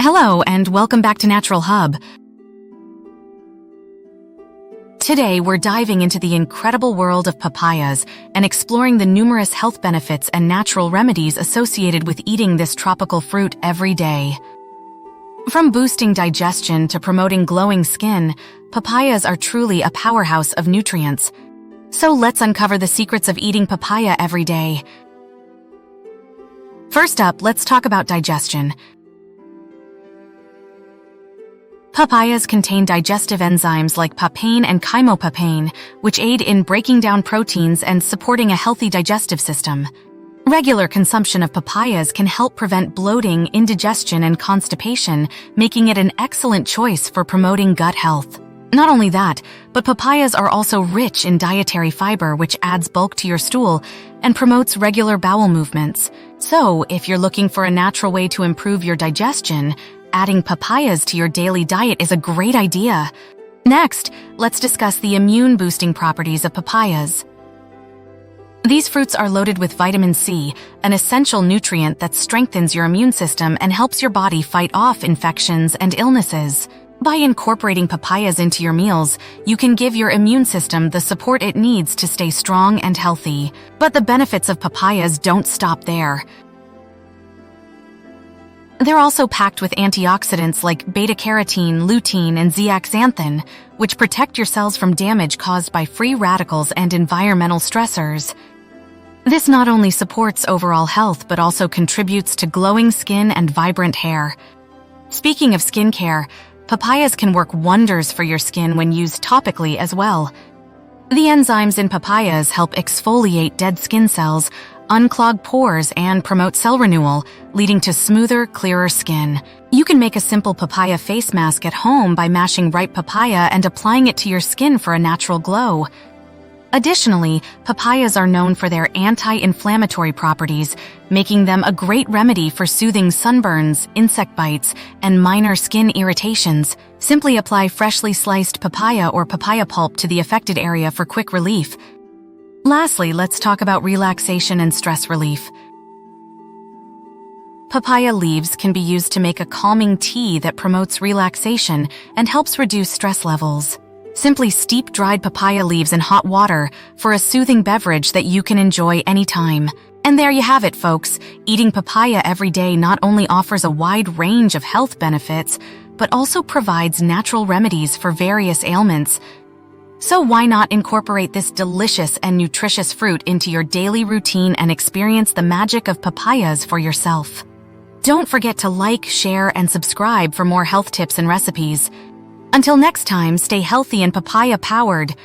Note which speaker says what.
Speaker 1: Hello and welcome back to Naturalhub. Today we're diving into the incredible world of papayas and exploring the numerous health benefits and natural remedies associated with eating this tropical fruit every day. From boosting digestion to promoting glowing skin, papayas are truly a powerhouse of nutrients. So let's uncover the secrets of eating papaya every day. First up, let's talk about digestion. Papayas contain digestive enzymes like papain and chymopapain, which aid in breaking down proteins and supporting a healthy digestive system. Regular consumption of papayas can help prevent bloating, indigestion, and constipation, making it an excellent choice for promoting gut health. Not only that, but papayas are also rich in dietary fiber, which adds bulk to your stool and promotes regular bowel movements. So, if you're looking for a natural way to improve your digestion, adding papayas to your daily diet is a great idea. Next, let's discuss the immune-boosting properties of papayas. These fruits are loaded with vitamin C, an essential nutrient that strengthens your immune system and helps your body fight off infections and illnesses. By incorporating papayas into your meals, you can give your immune system the support it needs to stay strong and healthy. But the benefits of papayas don't stop there. They're also packed with antioxidants like beta-carotene, lutein, and zeaxanthin, which protect your cells from damage caused by free radicals and environmental stressors. This not only supports overall health but also contributes to glowing skin and vibrant hair. Speaking of skincare, papayas can work wonders for your skin when used topically as well. The enzymes in papayas help exfoliate dead skin cells, unclog pores, and promote cell renewal, leading to smoother, clearer skin. You can make a simple papaya face mask at home by mashing ripe papaya and applying it to your skin for a natural glow. Additionally, papayas are known for their anti-inflammatory properties, making them a great remedy for soothing sunburns, insect bites, and minor skin irritations. Simply apply freshly sliced papaya or papaya pulp to the affected area for quick relief. Lastly, let's talk about relaxation and stress relief. Papaya leaves can be used to make a calming tea that promotes relaxation and helps reduce stress levels. Simply steep dried papaya leaves in hot water for a soothing beverage that you can enjoy anytime. And there you have it, folks. Eating papaya every day not only offers a wide range of health benefits, but also provides natural remedies for various ailments. So why not incorporate this delicious and nutritious fruit into your daily routine and experience the magic of papayas for yourself? Don't forget to like, share, and subscribe for more health tips and recipes. Until next time, stay healthy and papaya-powered.